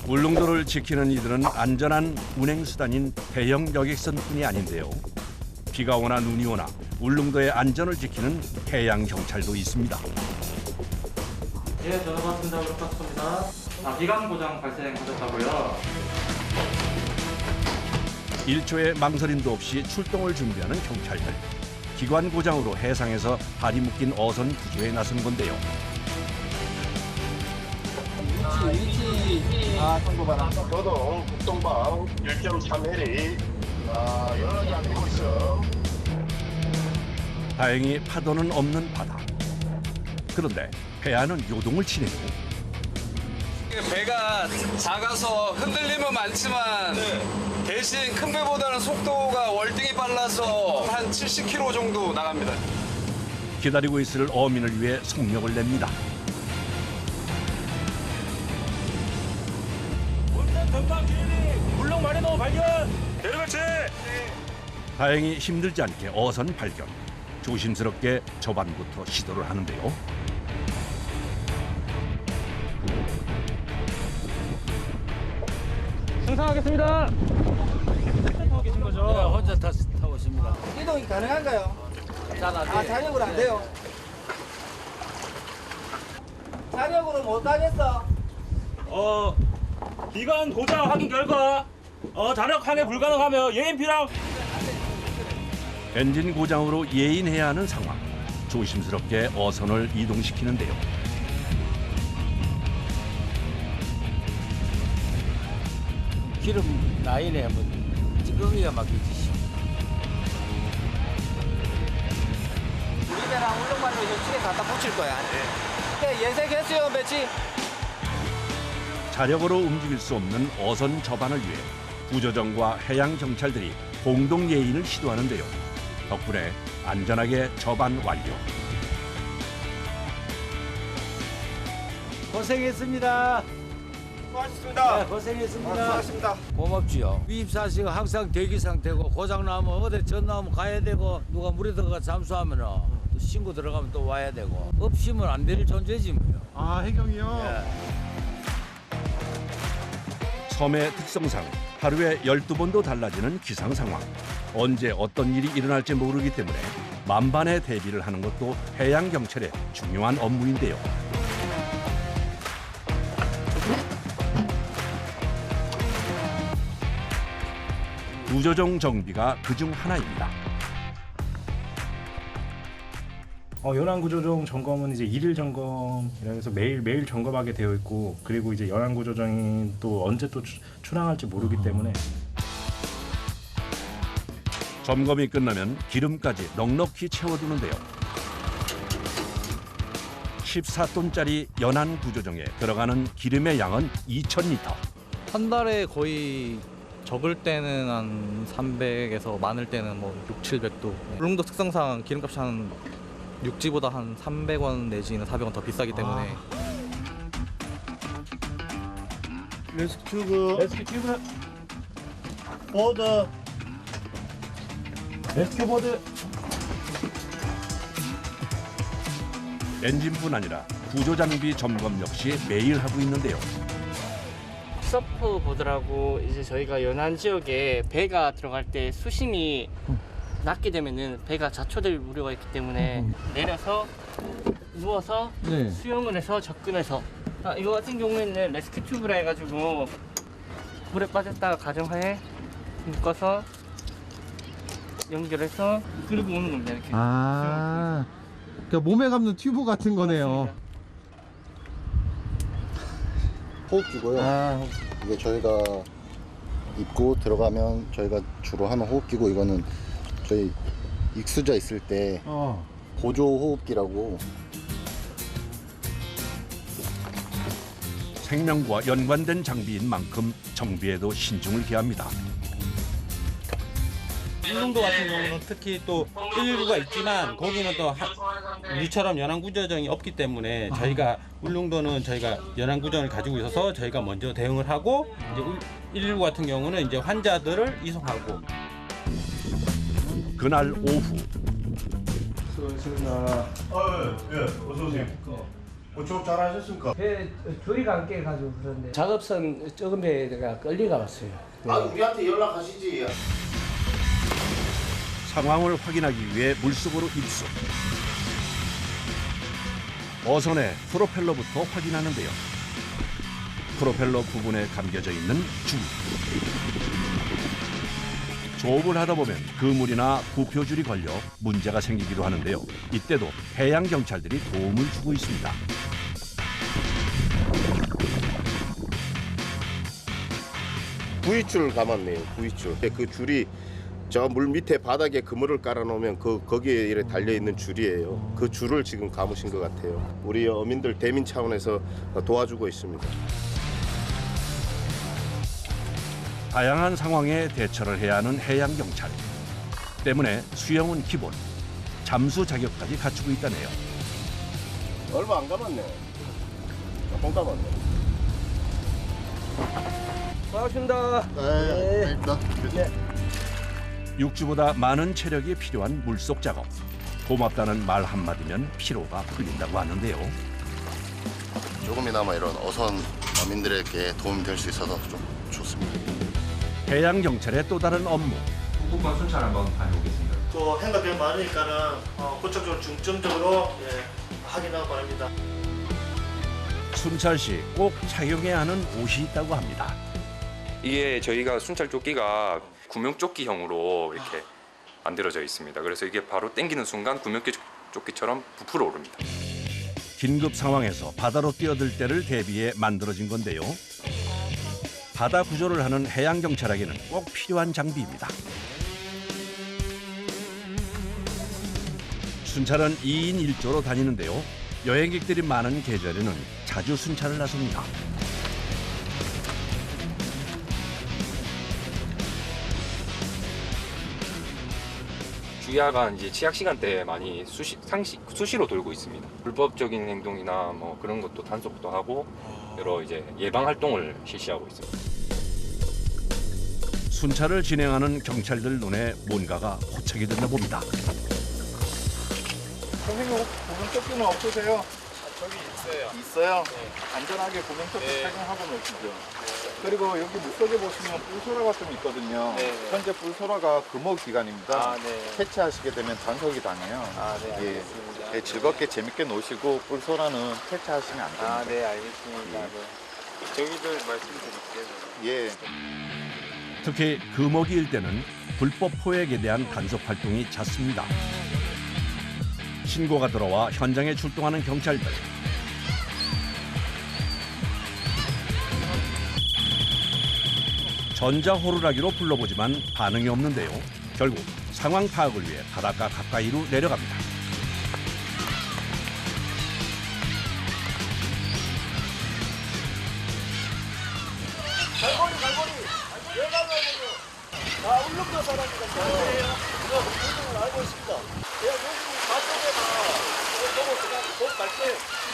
울릉도를 지키는 이들은 안전한 운행수단인 대형 여객선뿐이 아닌데요. 비가 오나 눈이 오나 울릉도의 안전을 지키는 해양경찰도 있습니다. 예, 전화받습니다. 부탁드립니다. 기관 고장 발생하셨다고요? 1초의 망설임도 없이 출동을 준비하는 경찰들. 기관 고장으로 해상에서 다리 묶인 어선 구조에 나선 건데요. 통보바람 교동 국동방 1.3해리 연락이 안 되고 있어. 다행히 파도는 없는 바다. 그런데 배안은 요동을 치네요. 배가 작아서 흔들림은 많지만 대신 큰 배보다는 속도가 월등히 빨라서 한 70km 정도 나갑니다. 기다리고 있을 어민을 위해 속력을 냅니다. 전방 기린이 물렁 마리노 발견. 내려발치. 다행히 힘들지 않게 어선 발견. 조심스럽게 저반부터 시도를 하는데요. 승상하겠습니다. 타고 계신 거죠? 네, 혼자 타고 있습니다. 이동이 가능한가요? 자력으로 안 돼요. 자력으로 못 하겠어. 기관 고장 확인 결과 자력 항해 불가능하며 예인피랑 엔진 고장으로 예인해야 하는 상황. 조심스럽게 어선을 이동시키는데요. 기름 라인에 뭐 찌꺼기가 막히지. 우리 배랑 울릉말로 협치에 갖다 붙일 거야. 네. 예색했어요, 배치. 자력으로 움직일 수 없는 어선 저반을 위해 구조정과 해양경찰들이 공동 예인을 시도하는데요. 덕분에 안전하게 저반 완료. 고생했습니다. 수고하셨습니다. 네, 고생했습니다. 수고하셨습니다. 고맙지요. 위입사시가 항상 대기 상태고 고장 나면 어디 전 나면 가야 되고 누가 물에 들어가 잠수하면은 또 신고 들어가면 또 와야 되고 없으면 안 될 존재지 뭐요. 해경이요? 섬의 특성상 하루에 12번도 달라지는 기상 상황. 언제 어떤 일이 일어날지 모르기 때문에 만반의 대비를 하는 것도 해양경찰의 중요한 업무인데요. 구조정 정비가 그중 하나입니다. 연안구조정 점검은 이제 일일 점검이라 해서 매일 점검하게 되어 있고, 그리고 이제 연안구조정이 또 언제 또 출항할지 모르기 때문에 점검이 끝나면 기름까지 넉넉히 채워두는데요. 14톤짜리 연안 구조정에 들어가는 기름의 양은 2,000리터. 한 달에 거의 적을 때는 한 300에서 많을 때는 뭐 6, 700도. 울릉도 특성상 기름값이 한 육지보다 한 300원 내지는 400원 더 비싸기 때문에 레스큐 보드 레스큐 보드. 엔진뿐 아니라 구조장비 점검 역시 매일 하고 있는데요. 서프 보드라고 이제 저희가 연안 지역에 배가 들어갈 때 수심이 낮게 되면은 배가 자초될 우려가 있기 때문에 내려서 누워서 수영을 해서 접근해서 이거 같은 경우에는 레스큐 튜브라 해가지고 물에 빠졌다가 가정하에 묶어서 연결해서 끌고 오는 겁니다. 이렇게. 그러니까 몸에 감는 튜브 같은 거네요. 호흡기고요. 이게 저희가 입고 들어가면 저희가 주로 하는 호흡기고, 이거는 저희 익수자 있을 때 보조 호흡기라고. 생명과 연관된 장비인 만큼 정비에도 신중을 기합니다. 울릉도 같은 경우는 특히 또 119가 있지만 거기는 또 우리처럼 연안구조정이 없기 때문에 저희가 울릉도는 저희가 연안구조정을 가지고 있어서 저희가 먼저 대응을 하고, 이제 119 같은 경우는 이제 환자들을 이송하고. 그날 오후 수고하셨습니다. 예, 어서 오세요. 작업 잘 하셨습니까? 배 조리가 안 깨가지고 그런데 작업선 적은 배가 끌리가 왔어요. 아, 우리한테 연락하시지. 상황을 확인하기 위해 물속으로 입수. 어선의 프로펠러부터 확인하는데요. 프로펠러 부분에 감겨져 있는 줄. 조업을 하다 보면 그물이나 부표줄이 걸려 문제가 생기기도 하는데요. 이때도 해양 경찰들이 도움을 주고 있습니다. 구이줄 감았네요. 구이줄. 그 줄이 저 물 밑에 바닥에 그물을 깔아놓으면 거기에 이렇게 달려 있는 줄이에요. 그 줄을 지금 감으신 것 같아요. 우리 어민들 대민 차원에서 도와주고 있습니다. 다양한 상황에 대처를 해야 하는 해양 경찰. 때문에 수영은 기본, 잠수 자격까지 갖추고 있다네요. 얼마 안 감았네. 조금 감았네. 고맙습니다. 네. 육지보다 많은 체력이 필요한 물속 작업. 고맙다는 말 한마디면 피로가 풀린다고 하는데요. 조금이나마 이런 어선 어민들에게 도움이 될 수 있어서 좀 좋습니다. 해양 경찰의 또 다른 업무. 북부권 순찰 한번 다녀오겠습니다. 또 행가 별 많으니까는 그쪽으로 중점적으로 확인하고 바랍니다. 순찰 시 꼭 착용해야 하는 옷이 있다고 합니다. 이게 저희가 순찰 조끼가 구명조끼형으로 이렇게 만들어져 있습니다. 그래서 이게 바로 당기는 순간 구명조끼처럼 부풀어 오릅니다. 긴급 상황에서 바다로 뛰어들 때를 대비해 만들어진 건데요. 바다 구조를 하는 해양 경찰에게는 꼭 필요한 장비입니다. 순찰은 2인 1조로 다니는데요. 여행객들이 많은 계절에는 자주 순찰을 나섭니다. 주야간 이제 취약 시간대에 많이 수시로 돌고 있습니다. 불법적인 행동이나 뭐 그런 것도 단속도 하고 여러 이제 예방 활동을 실시하고 있습니다. 순찰을 진행하는 경찰들 눈에 뭔가가 포착이 됐나 봅니다. 선생님 구명조끼는 없으세요? 저기 있어요. 있어요? 안전하게 구명조끼 착용하고 노시죠. 그리고 여기 물속에 보시면 뿔소라가 좀 있거든요. 현재 뿔소라가 금호 기간입니다. 퇴치하시게 되면 단속이 당해요. 예, 즐겁게 재밌게 노시고 뿔소라는 퇴치하시면 안 됩니다. 네, 알겠습니다. 저기도 말씀드릴게요. 예. 특히 금어기일 때는 불법 포획에 대한 단속 활동이 잦습니다. 신고가 들어와 현장에 출동하는 경찰들. 전자호루라기로 불러보지만 반응이 없는데요. 결국 상황 파악을 위해 바닷가 가까이로 내려갑니다. 갈고리. 왜 갈고리요? 나 울릉도 사람이니까 제가 울릉을 알고 있습니다. 제가 여기 가쪽에나 보고 그냥 곧 갈게.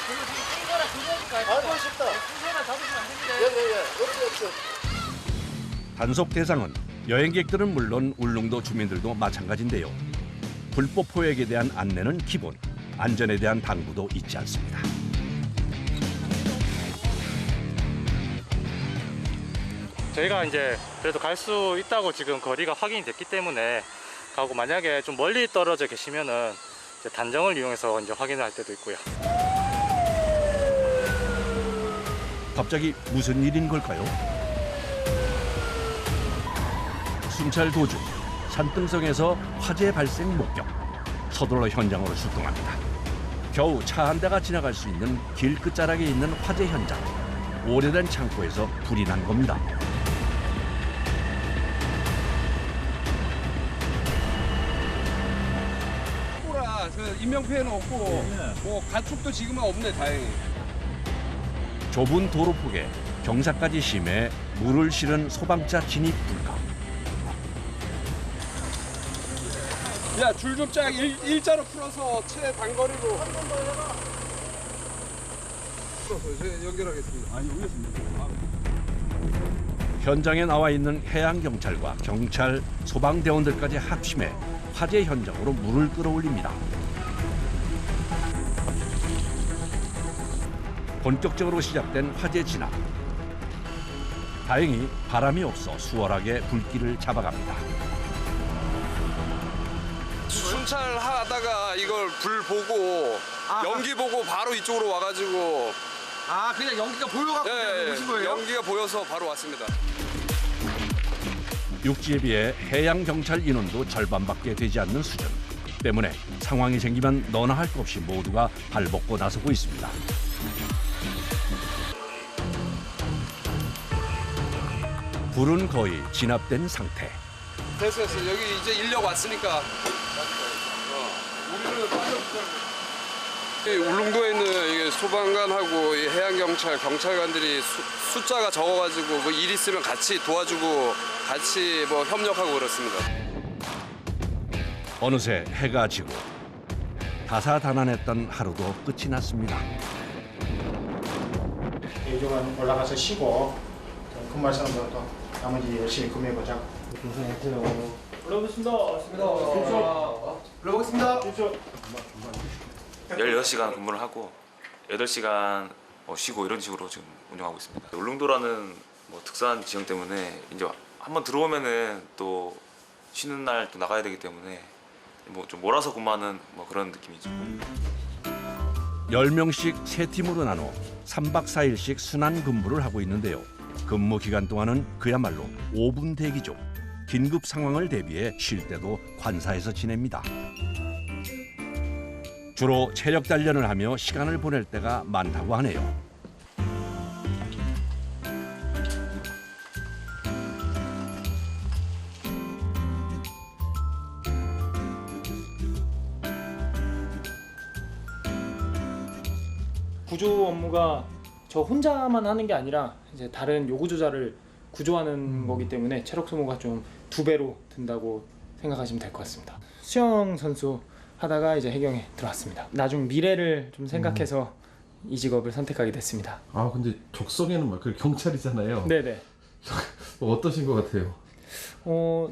그리고 지금 땡거나 그거니까 알고 있습니다. 그거나 잡으시면 안 됩니다. 예. 단속 대상은 여행객들은 물론 울릉도 주민들도 마찬가지인데요. 불법 포획에 대한 안내는 기본, 안전에 대한 당부도 잊지 않습니다. 저희가 이제 그래도 갈 수 있다고 지금 거리가 확인이 됐기 때문에 가고, 만약에 좀 멀리 떨어져 계시면은 이제 단정을 이용해서 이제 확인을 할 때도 있고요. 갑자기 무슨 일인 걸까요? 순찰 도중 산등성에서 화재 발생 목격. 서둘러 현장으로 출동합니다. 겨우 차 한 대가 지나갈 수 있는 길 끝자락에 있는 화재 현장. 오래된 창고에서 불이 난 겁니다. 인명피해는 없고 뭐 가축도 지금은 없네, 다행히. 좁은 도로폭에 경사까지 심해 물을 실은 소방차 진입 불가. 야, 줄 좀 쫙 일자로 풀어서 최단거리로 한 번 더 해봐. 연결하겠습니다. 아니, 올렸습니다. 현장에 나와 있는 해양경찰과 경찰, 소방대원들까지 합심해 화재 현장으로 물을 끌어올립니다. 본격적으로 시작된 화재 진압. 다행히 바람이 없어 수월하게 불길을 잡아갑니다. 순찰하다가 이걸 불 보고 연기 보고 바로 이쪽으로 와가지고 그냥 연기가 보여갖고 오신 거예요? 연기가 보여서 바로 왔습니다. 육지에 비해 해양 경찰 인원도 절반밖에 되지 않는 수준 때문에 상황이 생기면 너나 할 것 없이 모두가 발벗고 나서고 있습니다. 불은 거의 진압된 상태. 됐어. 여기 이제 인력 왔으니까. 울릉도에 있는 이게 소방관하고 이 해양경찰, 경찰관들이 숫자가 적어가지고 뭐 일 있으면 같이 도와주고 같이 뭐 협력하고 그렇습니다. 어느새 해가 지고 다사다난했던 하루도 끝이 났습니다. 이쪽은 올라가서 쉬고 근무할 사람들도 나머지 열심히 근무해보자. 고생했어요. 올라오겠습니다. 올라오겠습니다. 16시간 근무를 하고 8시간 쉬고 이런 식으로 지금 운영하고 있습니다. 울릉도라는 특수한 지형 때문에 이제 한번 들어오면은 또 쉬는 날 또 나가야 되기 때문에 좀 몰아서 근무하는 그런 느낌이죠. 10명씩 3팀으로 나눠 3박 4일씩 순환 근무를 하고 있는데요. 근무 기간 동안은 그야말로 5분 대기 중 긴급 상황을 대비해 쉴 때도 관사에서 지냅니다. 주로 체력 단련을 하며 시간을 보낼 때가 많다고 하네요. 구조 업무가 저 혼자만 하는 게 아니라 이제 다른 요구조자를 구조하는 거기 때문에 체력 소모가 좀 2배로 든다고 생각하시면 될 것 같습니다. 수영 선수 하다가 이제 해경에 들어왔습니다. 나중 미래를 좀 생각해서 이 직업을 선택하게 됐습니다. 근데 적성에는 그 경찰이잖아요. 네네. 어떠신 것 같아요?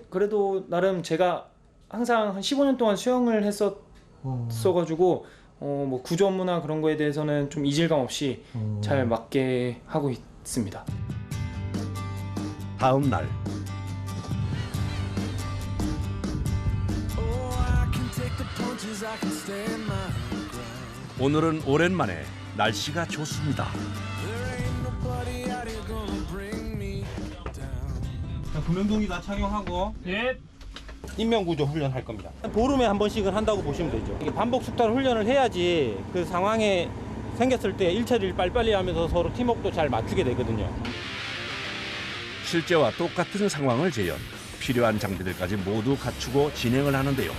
그래도 나름 제가 항상 한 15년 동안 수영을 했었어가지고 뭐 구조 업무나 그런 거에 대해서는 좀 이질감 없이 잘 맞게 하고 있습니다. 다음 날 오늘은 오랜만에 날씨가 좋습니다. 구명동이 다 착용하고 인명구조 훈련 할 겁니다. 보름에 한 번씩은 한다고 보시면 되죠. 이게 반복 숙달 훈련을 해야지 그 상황에 생겼을 때 일처리를 빨리빨리 하면서 서로 팀워크도 잘 맞추게 되거든요. 실제와 똑같은 상황을 재현, 필요한 장비들까지 모두 갖추고 진행을 하는데요.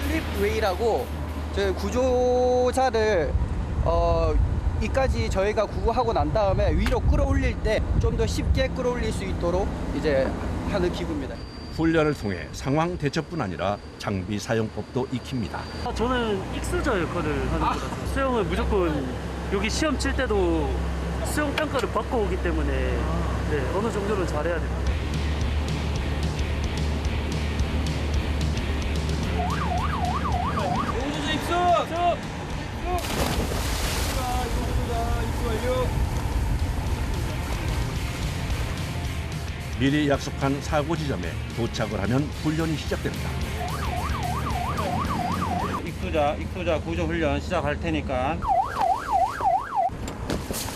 슬립웨이라고 저희 구조자를 이까지 저희가 구조하고 난 다음에 위로 끌어올릴 때 좀 더 쉽게 끌어올릴 수 있도록 이제 하는 기구입니다. 훈련을 통해 상황 대처뿐 아니라 장비 사용법도 익힙니다. 저는 익수자 역할을 하는 거라서 수영을 무조건 여기 시험 칠 때도 수영 평가를 받고 오기 때문에 네, 어느 정도는 잘해야 됩니다. 요구조자 입수! 미리 약속한 사고 지점에 도착을 하면 훈련이 시작됩니다. 익수자 구조 훈련 시작할 테니까.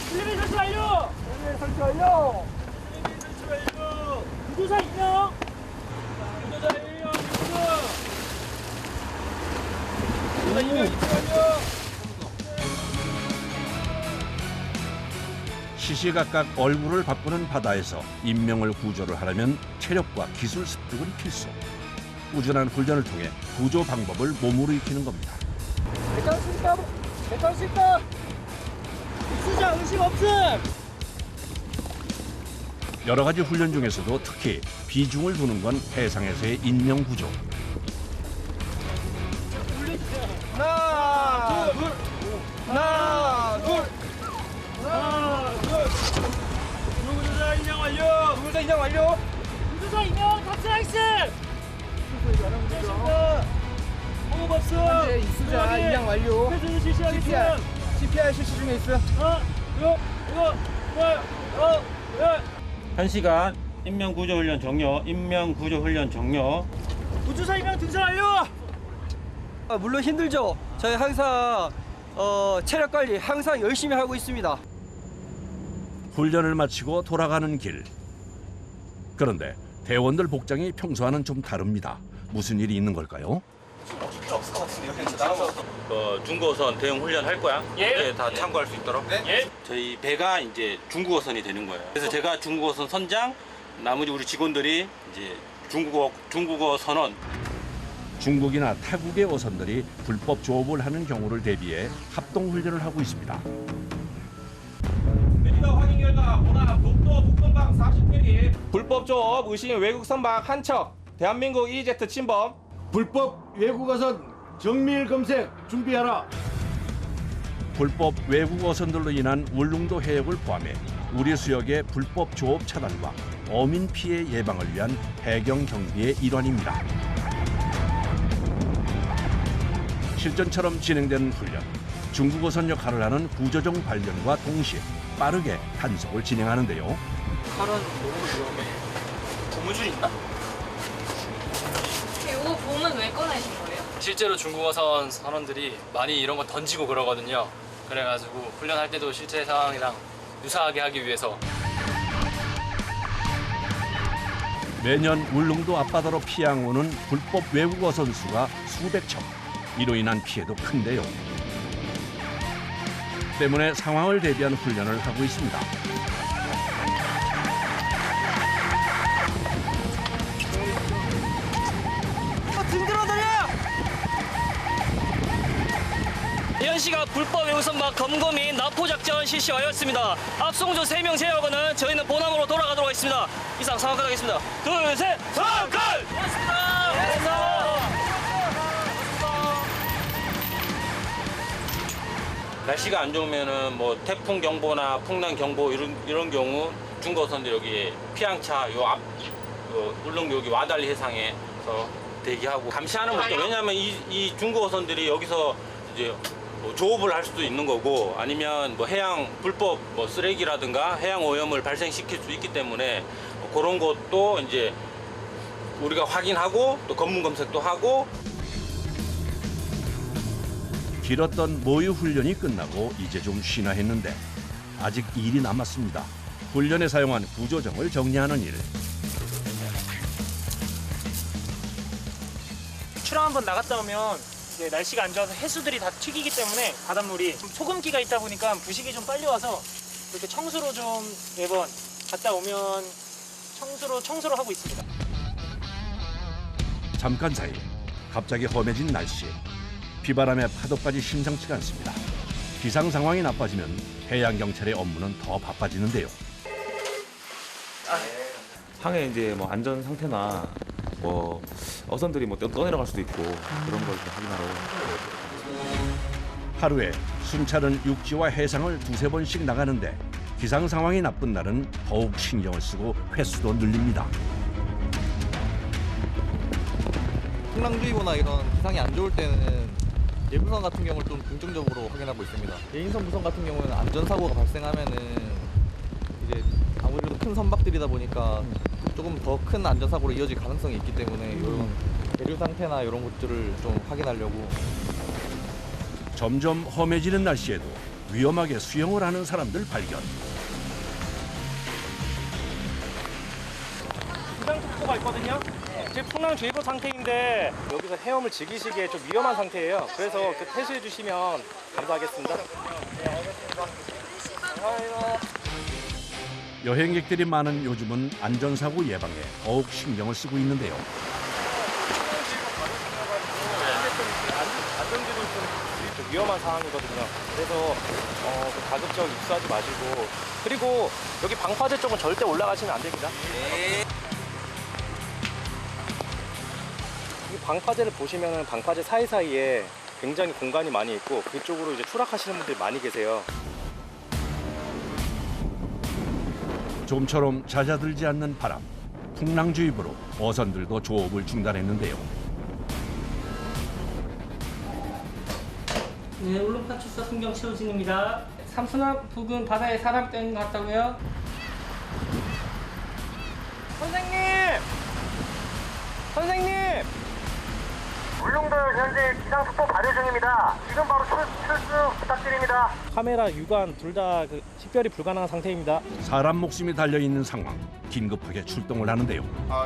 슬리빙 설치 완료! 슬리빙 설치 완료! 구조사 임명! 구조자 임명! 구조자 임명 입수 완료! 시시각각 얼굴을 바꾸는 바다에서 인명을 구조를 하려면 체력과 기술 습득은 필수. 꾸준한 훈련을 통해 구조 방법을 몸으로 익히는 겁니다. 괜찮을 수 있다! 괜찮을 수 있다! 익수자 의식 없음! 여러 가지 훈련 중에서도 특히 비중을 두는 건 해상에서의 인명 구조. 하나, 둘! 하나, 둘! 하나, 둘! 구조자 임명 완료! 구조자 임명 완료! 구조자 임명 탑승! 호흡 없음. 현재 익수자 입양 완료. 회전 실시하겠습니다. CPR 실시 중에 있어. 한 시간 인명구조훈련 종료. 인명구조훈련 종료. 우주사 입양 등산 완료. 물론 힘들죠. 저희 항상 체력 관리 항상 열심히 하고 있습니다. 훈련을 마치고 돌아가는 길. 그런데 대원들 복장이 평소와는 좀 다릅니다. 무슨 일이 있는 걸까요? 중국어선 대응 훈련 할 거야? 예. 네, 다 참고할 수 있도록. 네. 예. 저희 배가 이제 중국어선이 되는 거예요. 그래서 제가 중국어선 선장, 나머지 우리 직원들이 이제 중국어 선원. 중국이나 타국의 어선들이 불법 조업을 하는 경우를 대비해 합동 훈련을 하고 있습니다. 메디다 확인 결과 모나 독도 북동방 40캐리 불법 조업 의심 외국 선박 한 척 대한민국 EEZ 침범 불법 외국어선 정밀 검색 준비하라. 불법 외국 어선들로 인한 울릉도 해역을 포함해 우리 수역의 불법 조업 차단과 어민 피해 예방을 위한 해경 경비의 일환입니다. 실전처럼 진행되는 훈련, 중국 어선 역할을 하는 구조정 발견과 동시에 빠르게 단속을 진행하는데요. 칼은 너무 위험해. 고무줄 있나? 이거 봄은 왜 꺼내신 거예요? 실제로 중국어선 선원들이 많이 이런 거 던지고 그러거든요. 그래가지고 훈련할 때도 실제 상황이랑 유사하게 하기 위해서. 매년 울릉도 앞바다로 피양 오는 불법 외국 어선 수가 수백 척. 이로 인한 피해도 큰데요. 때문에 상황을 대비한 훈련을 하고 있습니다. 등 들어들려! 해안시가 불법 외국 선박 검거 및 납포 작전 실시 완료했습니다. 압송조 3명 제외하고는 저희는 본함으로 돌아가도록 하겠습니다. 이상 상황 하겠습니다. 둘, 셋, 상황! 고맙습니다. 날씨가 안 좋으면은 뭐 태풍 경보나 풍랑 경보 이런 경우 중국어선들 여기 피항차 요 앞 울릉도 여기 와달리 해상에서 대기하고 감시하는 목적. 왜냐하면 이 중국어선들이 여기서 이제 뭐 조업을 할 수도 있는 거고 아니면 뭐 해양 불법 뭐 쓰레기라든가 해양 오염을 발생시킬 수 있기 때문에 그런 것도 이제 우리가 확인하고 또 검문 검색도 하고. 길었던 모의 훈련이 끝나고 이제 좀 쉬나 했는데 아직 일이 남았습니다. 훈련에 사용한 구조정을 정리하는 일. 출항 한번 나갔다 오면 이제 날씨가 안 좋아서 해수들이 다 튀기기 때문에 바닷물이 소금기가 있다 보니까 부식이 좀 빨리 와서 이렇게 청수로 좀 매번 갔다 오면 청수로 하고 있습니다. 잠깐 사이 갑자기 험해진 날씨. 비바람에 파도까지 심상치가 않습니다. 기상 상황이 나빠지면 해양 경찰의 업무는 더 바빠지는데요. 항해 이제 뭐 안전 상태나 뭐 어선들이 뭐 떠내려갈 수도 있고 그런 걸 확인하러. 하루에 순찰은 육지와 해상을 두세 번씩 나가는데 기상 상황이 나쁜 날은 더욱 신경을 쓰고 횟수도 늘립니다. 풍랑주의보나 이런 기상이 안 좋을 때는 예부선 같은 경우를 좀 긍정적으로 확인하고 있습니다. 예인선 무선 같은 경우는 안전사고가 발생하면은 이제 아무래도 큰 선박들이다 보니까 조금 더 큰 안전사고로 이어질 가능성이 있기 때문에 이런 대류 상태나 이런 것들을 좀 확인하려고. 점점 험해지는 날씨에도 위험하게 수영을 하는 사람들 발견. 비상특보가 있거든요. 지금 풍랑주의보 상태인데 여기서 헤엄을 즐기시기에 좀 위험한 상태예요. 그래서 퇴소해 주시면 감사하겠습니다. 여행객들이 많은 요즘은 안전사고 예방에 더욱 신경을 쓰고 있는데요. 안전지도 좀 위험한 상황이거든요. 그래서 가급적 입수하지 마시고, 그리고 여기 방파제 쪽은 절대 올라가시면 안 됩니다. 이 방파제를 보시면 방파제 사이사이에 굉장히 공간이 많이 있고 그쪽으로 이제 추락하시는 분들이 많이 계세요. 좀처럼 잦아들지 않는 바람, 풍랑주의보로 어선들도 조업을 중단했는데요. 네, 울릉파출소 순경 최우진입니다. 삼순환 부근 바다에 사람 뗀 것 같다고요? 선생님! 선생님! 울릉도 현재 기상특보 발효 중입니다. 지금 바로 출수 부탁드립니다. 카메라, 유관 둘 다 식별이 불가능한 상태입니다. 사람 목숨이 달려있는 상황. 긴급하게 출동을 하는데요.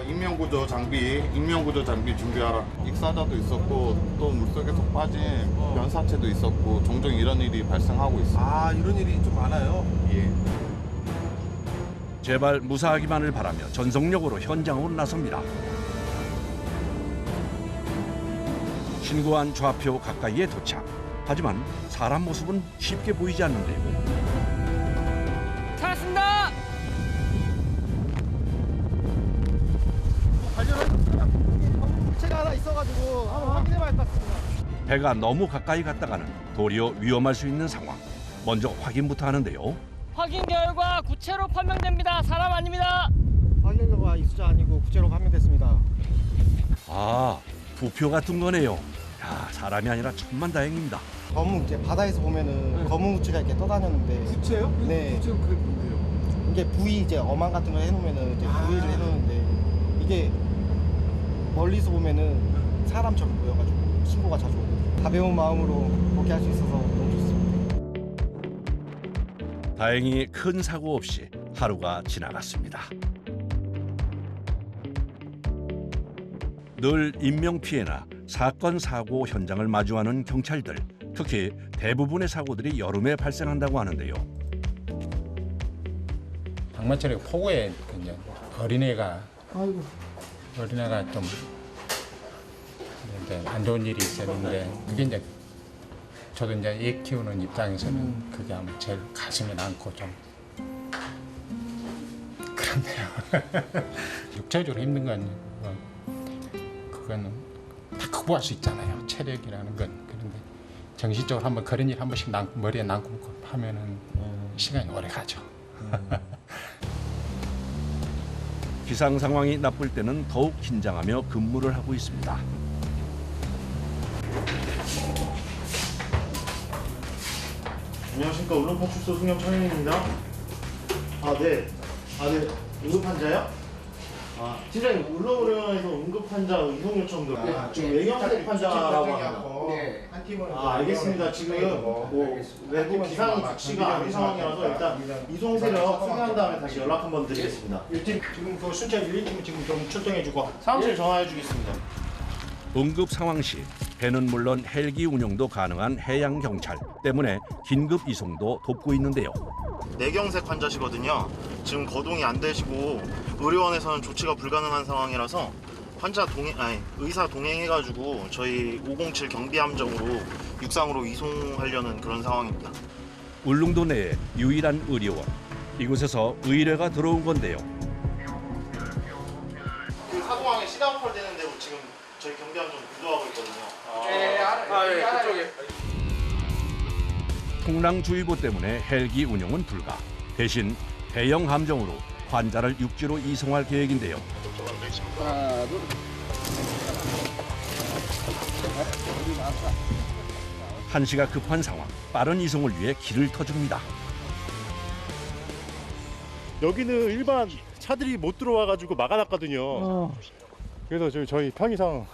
인명구조 장비 준비하라. 익사자도 있었고 또 물속에서 빠진 연사체도 있었고 종종 이런 일이 발생하고 있습니다. 이런 일이 좀 많아요? 예. 제발 무사하기만을 바라며 전속력으로 현장으로 나섭니다. 신고한 좌표 가까이에 도착. 하지만 사람 모습은 쉽게 보이지 않는데요. 찾았습니다. 물체가 하나 있어가지고 한번 확인해봐야 할 것 같습니다. 배가 너무 가까이 갔다가는 도리어 위험할 수 있는 상황. 먼저 확인부터 하는데요. 확인 결과 구체로 판명됩니다. 사람 아닙니다. 확인 결과 익수자 아니고 구체로 판명됐습니다. 아, 부표 같은 거네요. 야, 사람이 아니라 천만다행입니다. 검은 이제 바다에서 보면은 검은 구체가 이렇게 떠다녔는데. 구체요? 네. 구체가 그게 뭔데요? 이게 부위 이제 어망 같은 거 해놓으면은 이제 부위를 해놓는데 이게 멀리서 보면은 사람처럼 보여가지고 신고가 자주 오거든요. 가벼운 마음으로 그렇게 할 수 있어서 너무 좋습니다. 다행히 큰 사고 없이 하루가 지나갔습니다. 늘 인명피해나 사건 사고 현장을 마주하는 경찰들. 특히 대부분의 사고들이 여름에 발생한다고 하는데요. 장마철에 폭우에 이제 어린애가 좀 이제 안 좋은 일이 있었는데 그게 이제 저도 이제 애 키우는 입장에서는 그게 아마 제일 가슴에 남고 좀 그렇네요. 육체적으로 힘든 건 그거는 다 극복할 수 있잖아요. 체력이라는 건. 그런데 정신적으로 한번 그런 일 한 번씩 머리에 남고 하면은 시간이 오래 가죠. 기상 상황이 나쁠 때는 더욱 긴장하며 근무를 하고 있습니다. 안녕하십니까. 울릉파출소 승영 차장님입니다. 네. 응급 환자요? 팀장님, 울릉에서 응급 환자 이송 요청 들고 지금 외경색 환자라고 합니다. 네. 한 팀은 알겠습니다. 지금 외부 기상이 좋지가 않은 상황이라서 일단 이송 세력 확인한 다음에 다시 연락 한번 드리겠습니다. 1팀 지금 그 순찰 1팀 지금 좀 출동해주고 사무실 전화해 주겠습니다. 응급 상황 시 배는 물론 헬기 운용도 가능한 해양 경찰 때문에 긴급 이송도 돕고 있는데요. 내경색 환자시거든요. 지금 거동이 안 되시고 의료원에서는 조치가 불가능한 상황이라서 의사 동행해가지고 저희 507 경비 함정으로 육상으로 이송하려는 그런 상황입니다. 울릉도 내의 유일한 의료원. 이곳에서 의뢰가 들어온 건데요. 그 사공항에 시다우펄 되는 데로 지금 저희 경비 함정 구조하고 있거든요. 그쪽에. 풍랑주의보 때문에 헬기 운용은 불가. 대신 대형 함정으로 환자를 육지로 이송할 계획인데요. 한시가 급한 상황. 빠른 이송을 위해 길을 터줍니다. 여기는 일반 차들이 못 들어와가지고 막아놨거든요. 그래서 저희 편의상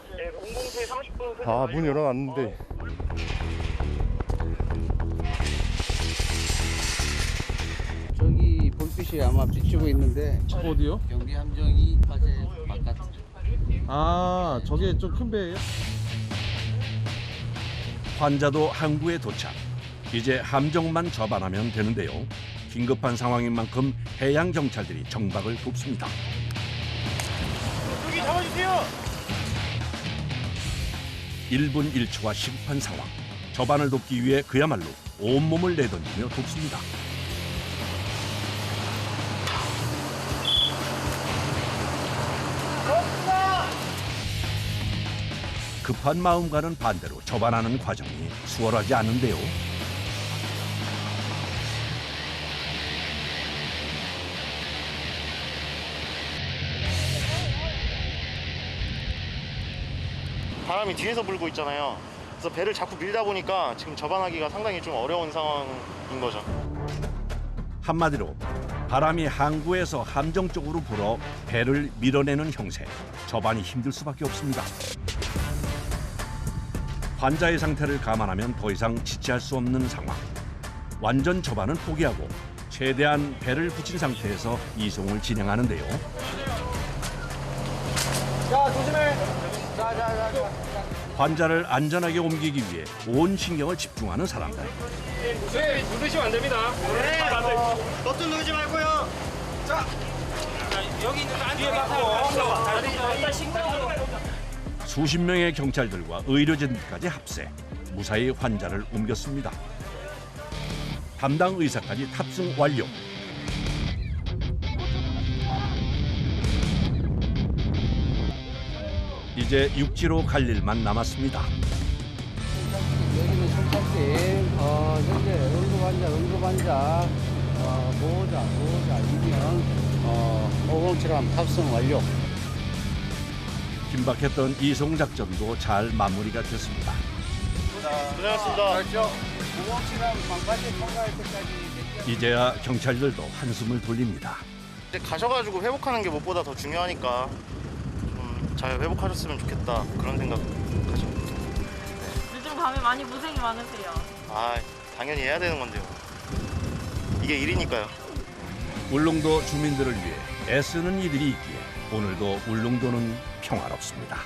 문 열어놨는데 저기 불빛이 아마 비추고 있는데 어디요? 경비 함정이 화재 바깥. 저게 좀 큰 배예요? 환자도 항구에 도착. 이제 함정만 접안하면 되는데요. 긴급한 상황인 만큼 해양 경찰들이 정박을 돕습니다. 여기 잡아주세요. 1분 1초가 시급한 상황. 접안을 돕기 위해 그야말로 온몸을 내던지며 돕습니다. 급한 마음과는 반대로 접안하는 과정이 수월하지 않은데요. 바람이 뒤에서 불고 있잖아요. 그래서 배를 자꾸 밀다 보니까 지금 접안하기가 상당히 좀 어려운 상황인 거죠. 한마디로 바람이 항구에서 함정 쪽으로 불어 배를 밀어내는 형세. 접안이 힘들 수밖에 없습니다. 환자의 상태를 감안하면 더 이상 지체할 수 없는 상황. 완전 접안은 포기하고 최대한 배를 붙인 상태에서 이송을 진행하는데요. 자, 조심해. 환자를 안전하게 옮기기 위해 온 신경을 집중하는 사람들. 네, 누르시면 안 됩니다. 네. 너도 누르지 말고요. 자, 여기 있는 거 뒤에 받고. 일단 신경으로. 수십 명의 경찰들과 의료진들까지 합세, 무사히 환자를 옮겼습니다. 담당 의사까지 탑승 완료. 이제 육지로 갈 일만 남았습니다. 여기는 선착순, 현재 응급환자, 보호자, 이명, 507함 탑승 완료. 긴박했던 이송 작전도 잘 마무리가 됐습니다. 고생하셨습니다. 그렇죠. 507함 방파제 통과할 때까지. 이제야 경찰들도 한숨을 돌립니다. 이제 가셔가지고 회복하는 게 무엇보다 더 중요하니까 좀 잘 회복하셨으면 좋겠다 그런 생각하죠. 요즘 밤에 많이 고생이 많으세요. 아, 당연히 해야 되는 건데요. 이게 일이니까요. 울릉도 주민들을 위해 애쓰는 이들이 있기에 오늘도 울릉도는 평화롭습니다.